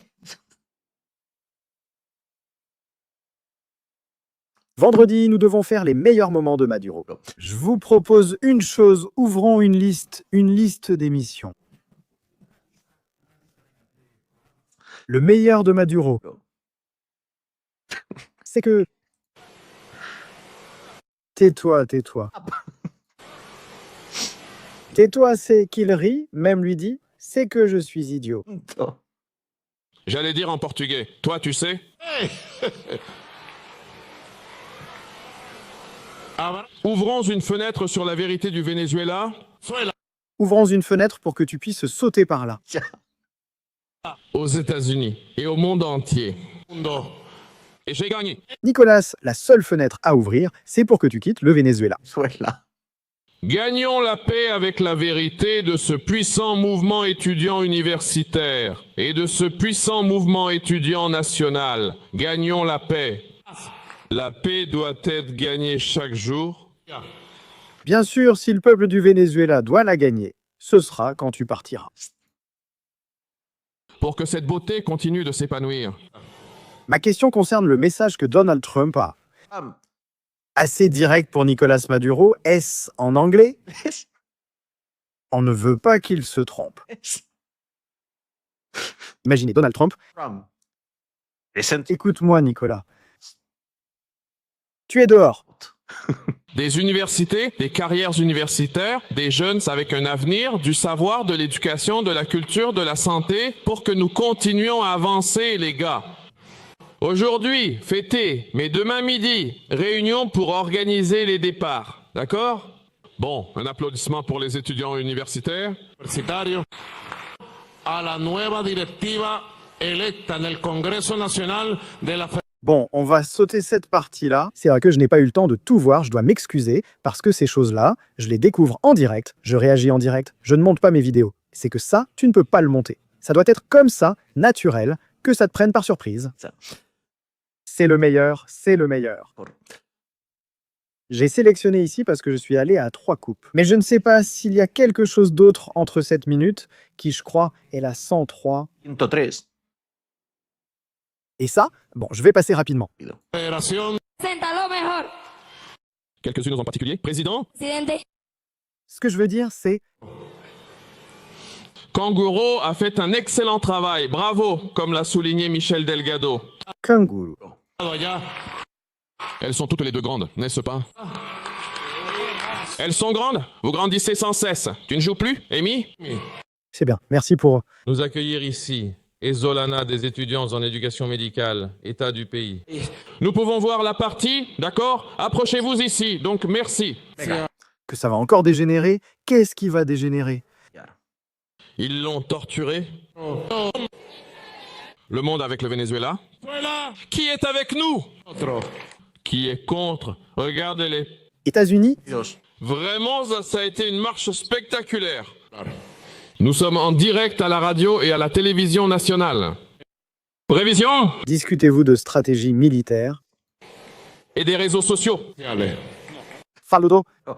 Vendredi, nous devons faire les meilleurs moments de Maduro. Je vous propose une chose, ouvrons une liste d'émissions. Le meilleur de Maduro, c'est que... Tais-toi, tais-toi. Tais-toi, c'est qu'il rit, même lui dit, c'est que je suis idiot. Mundo. j'allais dire en portugais. Toi, tu sais. Ouvrons une fenêtre sur la vérité du Venezuela. Ouvrons une fenêtre pour que tu puisses sauter par là. Aux États-Unis et au monde entier. Mundo. Et j'ai gagné. Nicolas, la seule fenêtre à ouvrir, c'est pour que tu quittes le Venezuela. Venezuela. Gagnons la paix avec la vérité de ce puissant mouvement étudiant universitaire et de ce puissant mouvement étudiant national. Gagnons la paix. La paix doit être gagnée chaque jour. Bien sûr, si le peuple du Venezuela doit la gagner, ce sera quand tu partiras. Pour que cette beauté continue de s'épanouir. Ma question concerne le message que Donald Trump a. Um, Assez direct pour Nicolas Maduro, est-ce en anglais? On ne veut pas qu'il se trompe. Imaginez Donald Trump. From. Listen to Écoute-moi, Nicolas. Tu es dehors. Des universités, des carrières universitaires, des jeunes avec un avenir, du savoir, de l'éducation, de la culture, de la santé, pour que nous continuions à avancer, les gars. Aujourd'hui, fêtez, mais demain midi, réunion pour organiser les départs. D'accord? Bon, un applaudissement pour les étudiants universitaires. Universitario, a la nueva directiva electa en el Congreso Nacional de la Bon, on va sauter cette partie-là. C'est vrai que je n'ai pas eu le temps de tout voir, je dois m'excuser, parce que ces choses-là, je les découvre en direct, je réagis en direct, je ne monte pas mes vidéos. C'est que ça, tu ne peux pas le monter. Ça doit être comme ça, naturel, que ça te prenne par surprise. Ça. C'est le meilleur, c'est le meilleur. J'ai sélectionné ici parce que je suis allé à 3 coupes. Mais je ne sais pas s'il y a quelque chose d'autre entre cette minute, qui je crois est la 103. 103. Et ça, bon, je vais passer rapidement. Federación. Presenta lo mejor, Quelques-unes en particulier. Président, presidente. Ce que je veux dire, c'est Kanguro a fait un excellent travail. Bravo, comme l'a souligné Michel Delgado. kangourou. Allá. Elles sont toutes les deux grandes, n'est-ce pas? Elles sont grandes? Vous grandissez sans cesse. Tu ne joues plus, Amy? C'est bien, merci pour... Nous accueillir ici, Ezolana des étudiants en éducation médicale, État du pays. Nous pouvons voir la partie, d'accord? Approchez-vous ici, donc merci. Que ça va encore dégénérer. Qu'est-ce qui va dégénérer? Ils l'ont torturé. Le monde avec le Venezuela. Venezuela. Qui est avec nous? Otro. Qui est contre? Regardez-les. États-Unis? Dios. Vraiment, ça a été une marche spectaculaire. Nous sommes en direct à la radio et à la télévision nationale. Prévision Discutez-vous de stratégie militaire. et des réseaux sociaux. Allez. Saludo. Oh.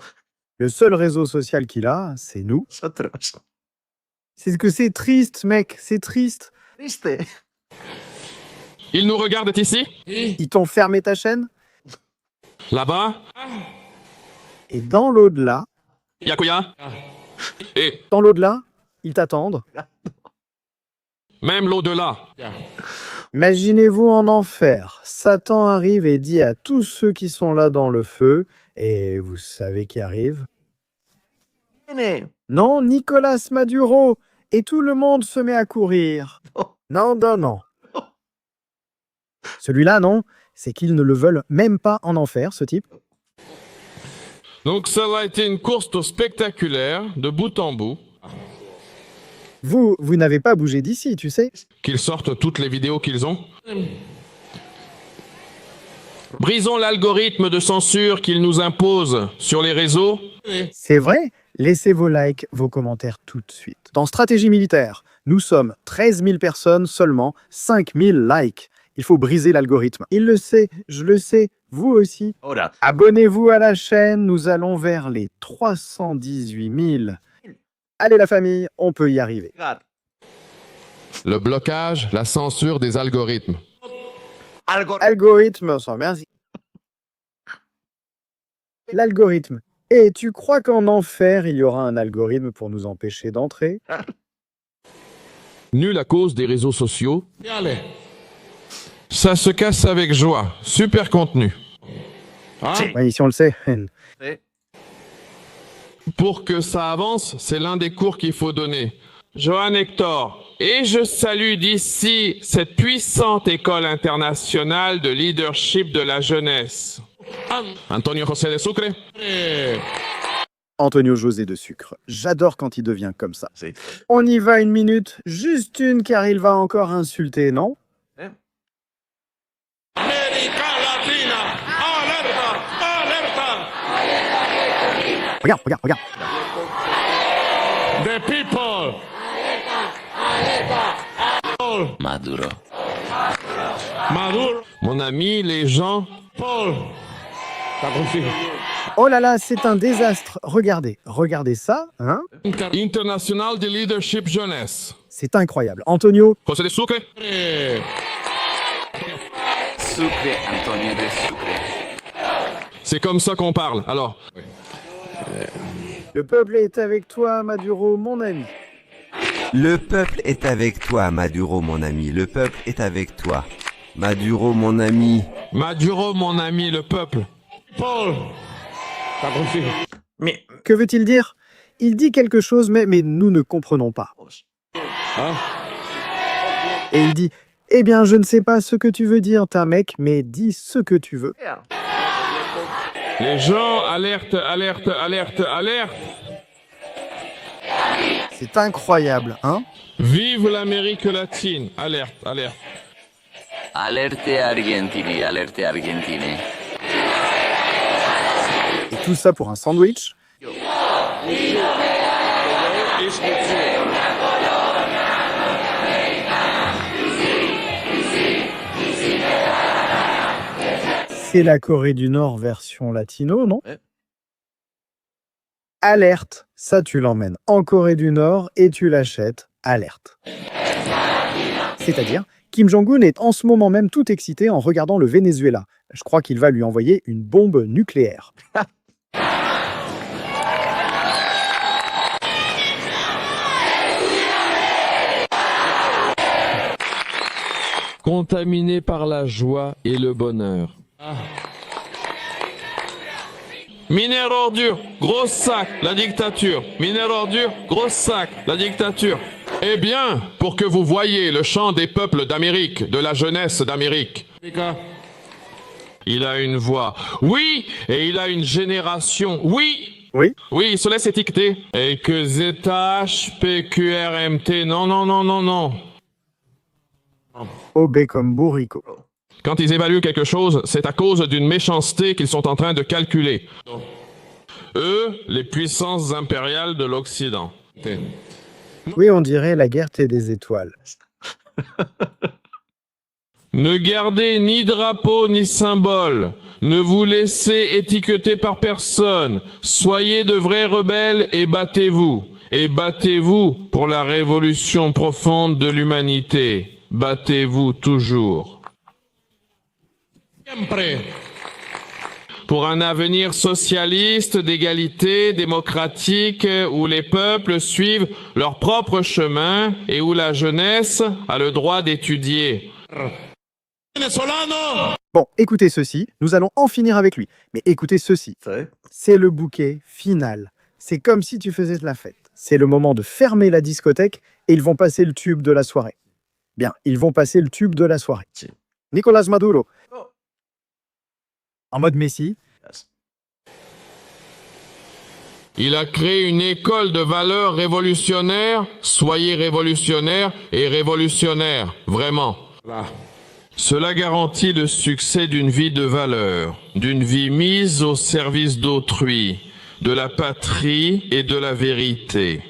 Le seul réseau social qu'il a, c'est nous. Nosotros. C'est ce que c'est triste, mec, c'est triste. Triste. Ils nous regardent ici, Ils t'ont fermé ta chaîne. là-bas, Et dans l'au-delà, Yakuya, et ils t'attendent. même l'au-delà. Imaginez-vous en enfer. Satan arrive et dit à tous ceux qui sont là dans le feu, et vous savez qui arrive? Viene. Non, Nicolas Maduro. Et tout le monde se met à courir. Non, non, non. Celui-là, non, c'est qu'ils ne le veulent même pas en enfer, ce type. Donc ça a été une course spectaculaire, de bout en bout. Vous n'avez pas bougé d'ici, tu sais. Qu'ils sortent toutes les vidéos qu'ils ont. Brisons l'algorithme de censure qu'ils nous imposent sur les réseaux. C'est vrai. Laissez vos likes, vos commentaires tout de suite. Dans Stratégie militaire, nous sommes 13 000 personnes, seulement 5 000 likes. Il faut briser l'algorithme. Il le sait, je le sais, vous aussi. Ahora. Abonnez-vous à la chaîne, nous allons vers les 318 000. Allez la famille, on peut y arriver. Llegar. Le blocage, la censure des algorithmes. Algo. Algorithme, sans merci. L'algorithme. Et tu crois qu'en enfer, il y aura un algorithme pour nous empêcher d'entrer? Nul à cause des réseaux sociaux. Allez. Ça se casse avec joie. Super contenu. Ah. Oui, si on le sait. Sí. Pour que ça avance, c'est l'un des cours qu'il faut donner. Johan Hector. Et je salue d'ici cette puissante école internationale de leadership de la jeunesse. Antonio José de Sucre. Antonio José de Sucre. J'adore quand il devient comme ça. Sí. On y va une minute, juste une, car il va encore insulter, non? Eh. Mary Regarde, regarde, regarde. The people. Maduro. Maduro. Mon ami, les gens, Paul. T'as compris? Oh là là, c'est un désastre. Regardez, regardez ça, hein. International de Leadership Jeunesse. C'est incroyable. Antonio, José de Sucre, Sucre, Antonio de Sucre. c'est comme ça qu'on parle. Alors, le peuple est avec toi, Maduro, mon ami. Le peuple est avec toi, Maduro, mon ami. Le peuple est avec toi. Maduro, mon ami. Maduro, mon ami, le peuple. Paul. T'as compris? Mais, Que veut-il dire? Il dit quelque chose, mais nous ne comprenons pas. Hein? Et il dit, eh bien, je ne sais pas ce que tu veux dire, ta mec, mais dis ce que tu veux. Les gens, alerte, alerte, alerte, alerte. C'est incroyable, hein. Vive l'Amérique latine. Alerte, alerte. alerte Argentini, alerte Argentini. Et tout ça pour un sandwich? C'est la Corée du Nord version latino, non? Ouais. Alerte, ça tu l'emmènes en Corée du Nord et tu l'achètes. Alerte. C'est-à-dire, Kim Jong-un est en ce moment même tout excité en regardant le Venezuela. Je crois qu'il va lui envoyer une bombe nucléaire. Contaminé par la joie et le bonheur. Minère ordure, gros sac, la dictature. Minère ordure, gros sac, la dictature. Eh bien, pour que vous voyiez le chant des peuples d'Amérique, de la jeunesse d'Amérique. Il a une voix. Oui, et il a une génération. Oui. Oui. Oui, il se laisse étiqueter. Et que ZH, PQRMT. Non, non, non, non, non. OB comme bourricot. Quand ils évaluent quelque chose, c'est à cause d'une méchanceté qu'ils sont en train de calculer. Eux, les puissances impériales de l'Occident. Oui, on dirait la guerre des étoiles. Ne gardez ni drapeau ni symbole. Ne vous laissez étiqueter par personne. Soyez de vrais rebelles et battez-vous. Et battez-vous pour la révolution profonde de l'humanité. Battez-vous toujours. Siempre. Pour un avenir socialiste, d'égalité, démocratique, où les peuples suivent leur propre chemin et où la jeunesse a le droit d'étudier. Venezolano. Bon, écoutez ceci, nous allons en finir avec lui. Mais écoutez ceci, Ouais. c'est le bouquet final. C'est comme si tu faisais de la fête. C'est le moment de fermer la discothèque et ils vont passer le tube de la soirée. Bien, ils vont passer le tube de la soirée. Si. Nicolas Maduro. Oh. En mode Messi. Yes. Il a créé une école de valeurs révolutionnaires. Soyez révolutionnaires et révolutionnaires, vraiment. Là. Cela garantit le succès d'une vie de valeur, d'une vie mise au service d'autrui, de la patrie et de la vérité.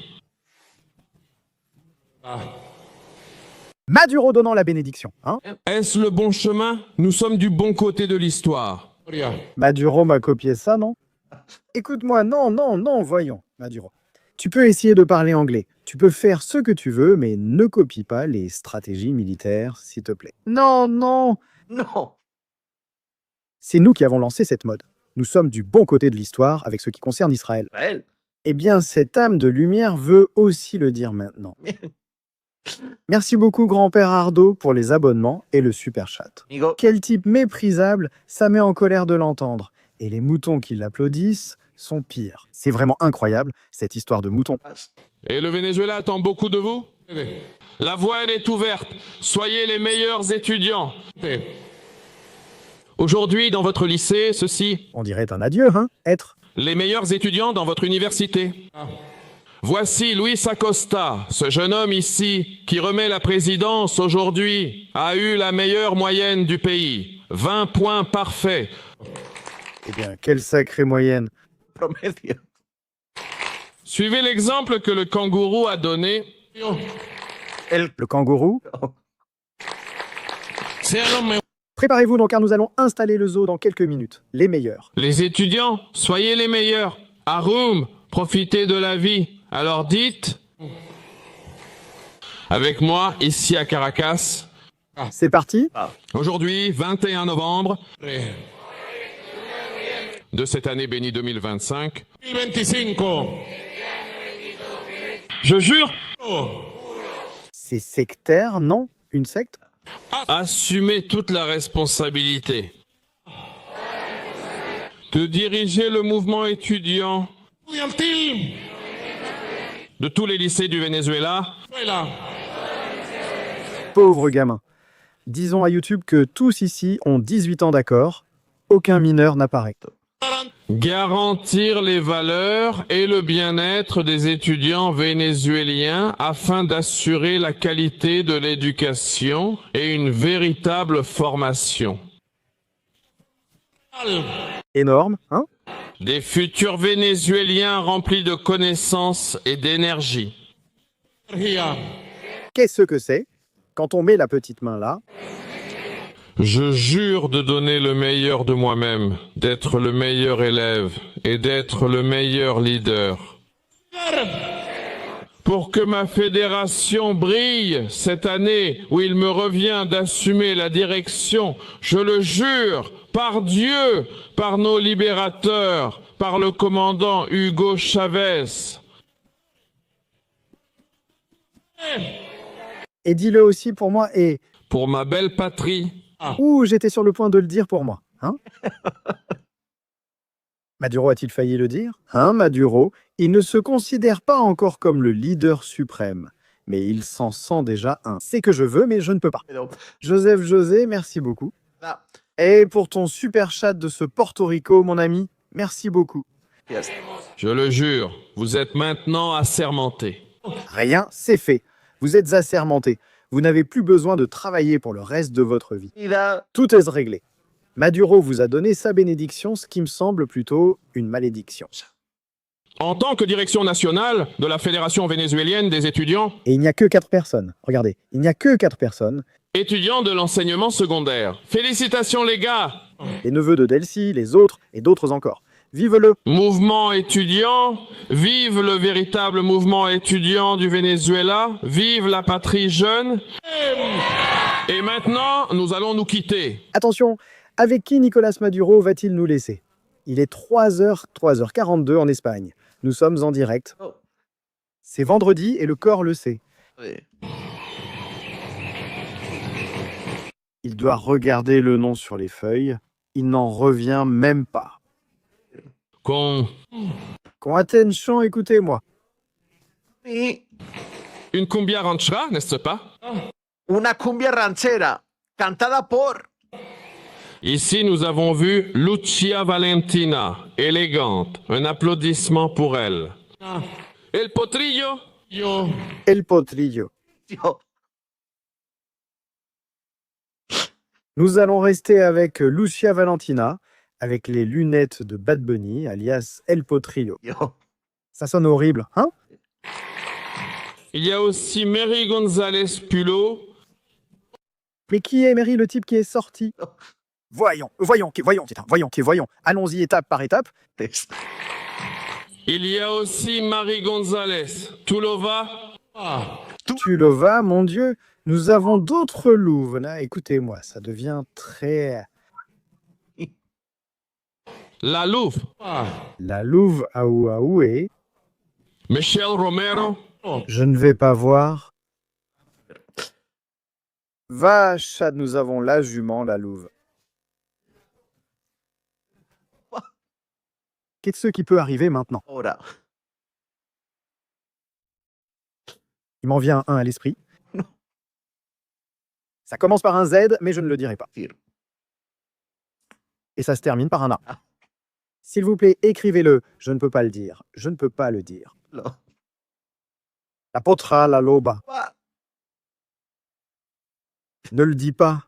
Maduro donnant la bénédiction. Hein. Est-ce le bon chemin? Nous sommes du bon côté de l'histoire. Maduro m'a copié ça, non? Écoute-moi, non, non, non, voyons, Maduro. Tu peux essayer de parler anglais. Tu peux faire ce que tu veux, mais ne copie pas les stratégies militaires, s'il te plaît. Non, non. Non. C'est nous qui avons lancé cette mode. Nous sommes du bon côté de l'histoire avec ce qui concerne Israël. Israël. Eh bien, cette âme de lumière veut aussi le dire maintenant. Merci beaucoup, grand-père Ardo, pour les abonnements et le super chat. Amigo. Quel type méprisable, ça met en colère de l'entendre. Et les moutons qui l'applaudissent sont pires. C'est vraiment incroyable, cette histoire de moutons. Et le Venezuela attend beaucoup de vous? La voie, elle est ouverte. Soyez les meilleurs étudiants. Aujourd'hui, dans votre lycée, ceci, On dirait un adieu, hein, être. les meilleurs étudiants dans votre université. Voici Luis Acosta, ce jeune homme ici, qui remet la présidence aujourd'hui, a eu la meilleure moyenne du pays. 20 points parfaits. Eh bien, quelle sacrée moyenne. Promedio. Suivez l'exemple que le kangourou a donné. Le kangourou. Sean los mejores. Préparez-vous donc car nous allons installer le zoo dans quelques minutes. Les meilleurs. Les étudiants, soyez les meilleurs. Arum, profitez de la vie. Alors dites, avec moi, ici à Caracas, C'est parti. aujourd'hui, 21 novembre de cette année bénie 2025, 2025. je jure C'est sectaire, non? Une secte? assumer toute la responsabilité de diriger le mouvement étudiant Estudiantil. de tous les lycées du Venezuela Venezuela. Pauvre gamin. Disons à YouTube que tous ici ont 18 ans d'accord. Aucun mineur n'apparaît. garantir les valeurs et le bien-être des étudiants vénézuéliens afin d'assurer la qualité de l'éducation et une véritable formation. Énorme, hein? Des futurs Vénézuéliens remplis de connaissances et d'énergie. Energía. Qu'est-ce que c'est? Quand on met la petite main là, Je jure de donner le meilleur de moi-même, d'être le meilleur élève et d'être le meilleur leader. Pour que ma fédération brille cette année où il me revient d'assumer la direction, je le jure, par Dieu, par nos libérateurs, par le commandant Hugo Chavez. et dis-le aussi pour moi, et Pour ma belle patrie, ouh, j'étais sur le point de le dire pour moi, hein? Maduro a-t-il failli le dire? Hein, Maduro? Il ne se considère pas encore comme le leader suprême, mais il s'en sent déjà un. C'est que je veux, mais je ne peux pas. Joseph José, merci beaucoup. Et pour ton super chat de ce Porto Rico, mon ami, merci beaucoup. je le jure, vous êtes maintenant assermentés. Rien, c'est fait. Vous êtes assermenté. Vous n'avez plus besoin de travailler pour le reste de votre vie. Tout est réglé. Maduro vous a donné sa bénédiction, ce qui me semble plutôt une malédiction. En tant que direction nationale de la Fédération vénézuélienne des étudiants, Et il n'y a que 4 personnes. Regardez, il n'y a que 4 personnes. étudiants de l'enseignement secondaire. Félicitations les gars! Les neveux de Delcy, les autres et d'autres encore. Vive-le! Mouvement étudiant, vive le véritable mouvement étudiant du Venezuela, vive la patrie jeune. Et maintenant, nous allons nous quitter. Attention, avec qui Nicolas Maduro va-t-il nous laisser? Il est 3h42 en Espagne. Nous sommes en direct. C'est vendredi et le corps le sait. Il doit regarder le nom sur les feuilles. Il n'en revient même pas. Con Attention, écoutez-moi. une cumbia ranchera, n'est-ce pas? Una cumbia ranchera cantada por Ici, nous avons vu Lucia Valentina, élégante. Un applaudissement pour elle. El potrillo, Yo. El Potrillo. Dios. Nous allons rester avec Lucia Valentina, avec les lunettes de Bad Bunny, alias El Potrillo. Dios. Ça sonne horrible, hein? il y a aussi Mary González Pulo, Mais qui est Mary, le type qui est sorti? Voyons. Allons-y étape par étape. il y a aussi Marie González Tulova, Tu le vas, mon Dieu. Nous avons d'autres louves, là. Écoutez-moi, ça devient très... La Louve, La louve Aouaoué. Michelle Romero, Je ne vais pas voir. Vache, nous avons la jument, la louve. Qu'est-ce qui peut arriver maintenant? Ahora. Il m'en vient un à l'esprit. Ça commence par un Z, mais je ne le dirai pas. Et ça se termine par un A. S'il vous plaît, écrivez-le. Je ne peux pas le dire. Je ne peux pas le dire. Lo. La potra, la loba. Ah, Ne le dis pas.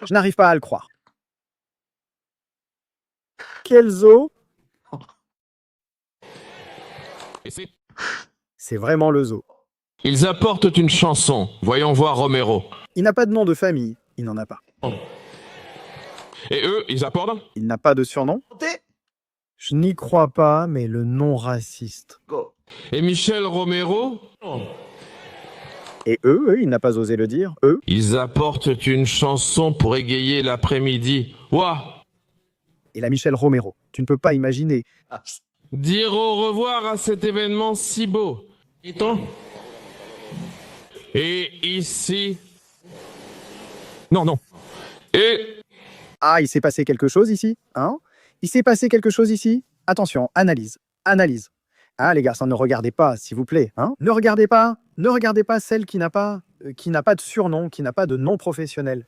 Je n'arrive pas à le croire. quel zoo? Et c'est... C'est vraiment le zoo. Ils apportent une chanson. Voyons voir Romero. Il n'a pas de nom de famille, il n'en a pas. Et eux, ils apportent? Il n'a pas de surnom. Je n'y crois pas, mais le nom raciste. Go. Et Michel Romero? Et eux, il n'a pas osé le dire, eux. Ils apportent une chanson pour égayer l'après-midi. Ouah! Et la Michel Romero. Tu ne peux pas imaginer. Ah, Dire au revoir à cet événement si beau. Et ici... Non, non. Et... Ah, il s'est passé quelque chose ici, hein? Il s'est passé quelque chose ici? Attention, analyse, analyse. Ah, les garçons, ne regardez pas, s'il vous plaît, hein? Ne regardez pas celle qui n'a pas de surnom, qui n'a pas de nom professionnel.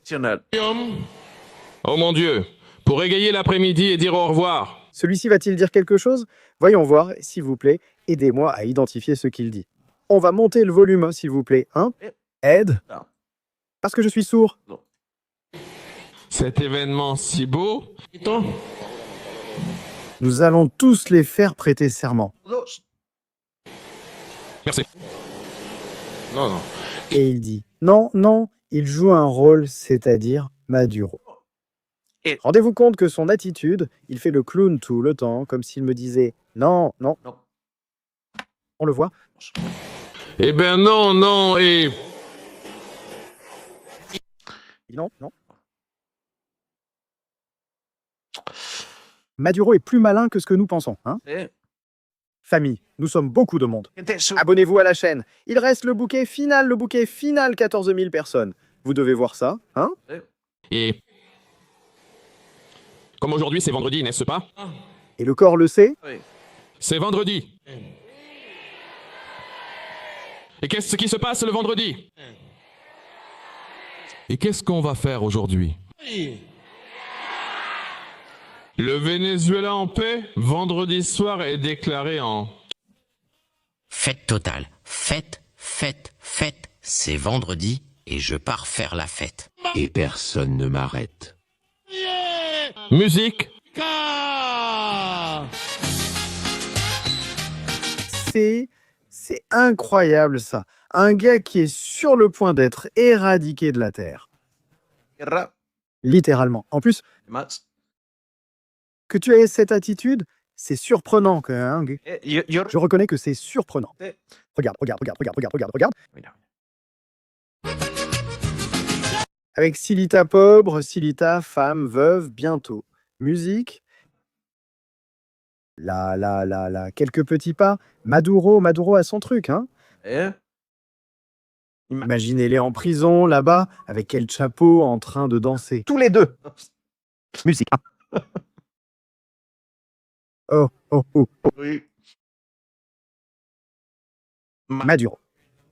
Oh mon Dieu! Pour égayer l'après-midi et dire au revoir. Celui-ci va-t-il dire quelque chose? Voyons voir, s'il vous plaît, aidez-moi à identifier ce qu'il dit. On va monter le volume, s'il vous plaît, hein? Aide? Non. Parce que je suis sourd. Cet événement si beau... Nous allons tous les faire prêter serment. Dos. Merci. Non, non. Et il dit, non, non, il joue un rôle, c'est-à-dire Maduro. Et- Rendez-vous compte que son attitude, il fait le clown tout le temps, comme s'il me disait, non, non. Non. On le voit? Eh ben non, non, et... Non, non. Maduro est plus malin que ce que nous pensons, hein? Eh, Famille, nous sommes beaucoup de monde. gente, su- Abonnez-vous à la chaîne. Il reste le bouquet final, 14 000 personnes. Vous devez voir ça, hein? Et... Comme aujourd'hui c'est vendredi, n'est-ce pas? Et le corps le sait? Oui. C'est vendredi. Et qu'est-ce qui se passe le vendredi? Et qu'est-ce qu'on va faire aujourd'hui? Le Venezuela en paix, vendredi soir, est déclaré en... Fête totale. Fête, fête, fête. C'est vendredi et je pars faire la fête. Et personne ne m'arrête. Musique. C'est incroyable ça. Un gars qui est sur le point d'être éradiqué de la Terre. Guerra. Littéralement. En plus, Más. que tu aies cette attitude, c'est surprenant. Hein? Je reconnais que c'est surprenant. Eh. Regarde, regarde, regarde, regarde, regarde, regarde, regarde. Mira. Avec Silita pauvre, Silita femme, veuve, bientôt. Musique. Là, quelques petits pas. Maduro a son truc, hein. Eh. Imaginez-les en prison, là-bas, avec El Chapo en train de danser. Tous les deux. Musique. Oh, oh, oh. Oui. Maduro.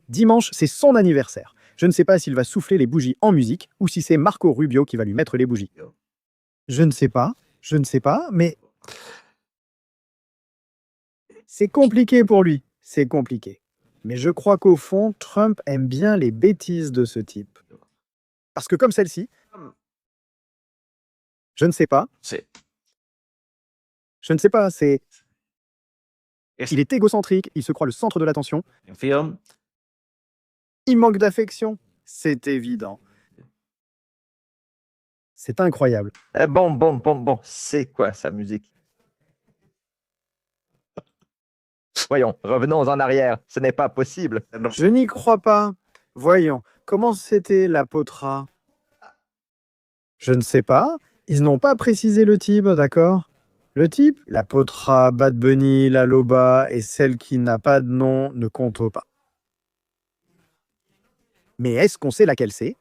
Dimanche, c'est son anniversaire. Je ne sais pas s'il va souffler les bougies en musique ou si c'est Marco Rubio qui va lui mettre les bougies. Je ne sais pas, mais c'est compliqué pour lui. C'est compliqué. Mais je crois qu'au fond, Trump aime bien les bêtises de ce type. Parce que comme celle-ci, je ne sais pas, C'est. c'est... Il est égocentrique, il se croit le centre de l'attention, En film. il manque d'affection, c'est évident. C'est incroyable. Bon, c'est quoi sa musique? Voyons, revenons en arrière, ce n'est pas possible. Je n'y crois pas. Voyons, comment c'était la potra? Je ne sais pas. Ils n'ont pas précisé le type, d'accord? Le type, la potra, Bad Bunny, la loba et celle qui n'a pas de nom ne compte pas. Mais est-ce qu'on sait laquelle c'est?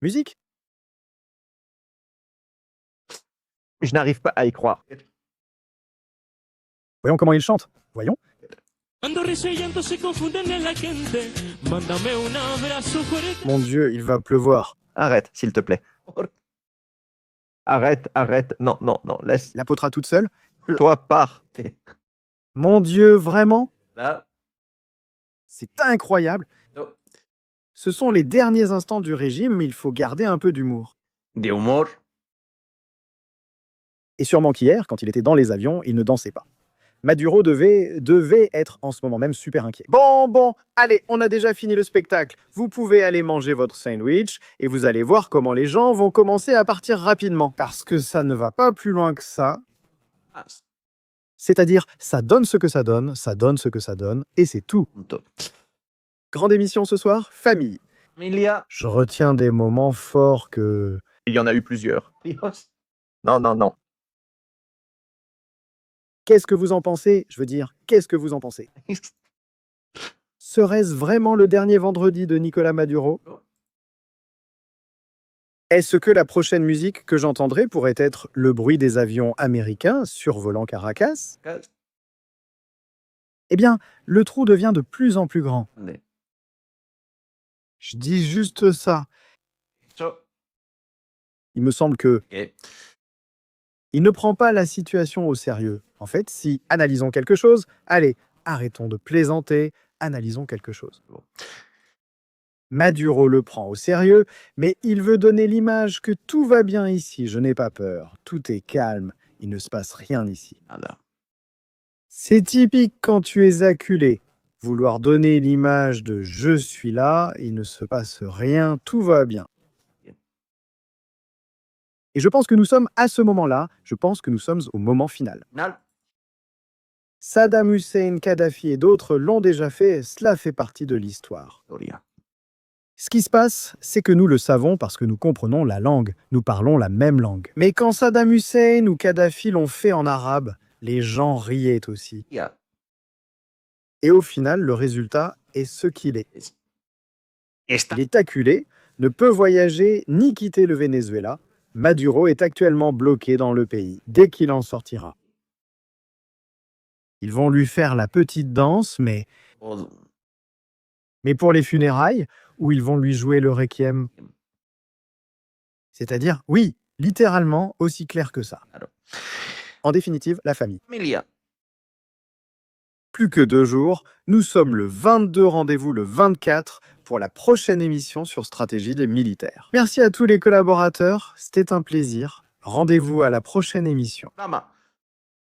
Musique? Je n'arrive pas à y croire. Voyons comment il chante. Voyons. Mon Dieu, il va pleuvoir. Arrête, s'il te plaît. Arrête. Non, laisse. La potra toute seule? Toi, pars. Mon Dieu, vraiment? Là. C'est incroyable. No. Ce sont les derniers instants du régime, mais il faut garder un peu d'humour. De humor. Et sûrement qu'hier, quand il était dans les avions, il ne dansait pas. Maduro devait être en ce moment même super inquiet. Bon, allez, on a déjà fini le spectacle. Vous pouvez aller manger votre sandwich et vous allez voir comment les gens vont commencer à partir rapidement. Parce que ça ne va pas plus loin que ça. C'est-à-dire, ça donne ce que ça donne ce que ça donne, et c'est tout. Grande émission ce soir, famille. Emilia. Je retiens des moments forts que... Il y en a eu plusieurs. Non. Qu'est-ce que vous en pensez? Je veux dire, qu'est-ce que vous en pensez? Serait-ce vraiment le dernier vendredi de Nicolas Maduro? Est-ce que la prochaine musique que j'entendrai pourrait être le bruit des avions américains survolant Caracas? Eh bien, le trou devient de plus en plus grand. Je dis juste ça. Il me semble que... Il ne prend pas la situation au sérieux. En fait, si analysons quelque chose, allez, arrêtons de plaisanter, analysons quelque chose. Maduro le prend au sérieux, mais il veut donner l'image que tout va bien ici, je n'ai pas peur, tout est calme, il ne se passe rien ici. C'est typique quand tu es acculé. Vouloir donner l'image de « je suis là », il ne se passe rien, tout va bien. Et je pense que nous sommes à ce moment-là, je pense que nous sommes au moment final. Saddam Hussein, Kadhafi et d'autres l'ont déjà fait, cela fait partie de l'histoire. Ce qui se passe, c'est que nous le savons parce que nous comprenons la langue, nous parlons la même langue. Mais quand Saddam Hussein ou Kadhafi l'ont fait en arabe, les gens riaient aussi. Et au final, le résultat est ce qu'il est. Il est acculé, ne peut voyager ni quitter le Venezuela. Maduro est actuellement bloqué dans le pays, dès qu'il en sortira. Ils vont lui faire la petite danse, mais pour les funérailles, où ils vont lui jouer le requiem. C'est-à-dire, oui, littéralement, aussi clair que ça. En définitive, la famille. Plus que 2 jours, nous sommes le 22, rendez-vous le 24 pour la prochaine émission sur stratégie des militaires. Merci à tous les collaborateurs, c'était un plaisir. Rendez-vous à la prochaine émission.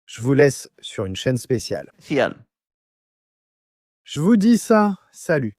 Je vous laisse sur une chaîne spéciale. Je vous dis ça, salut.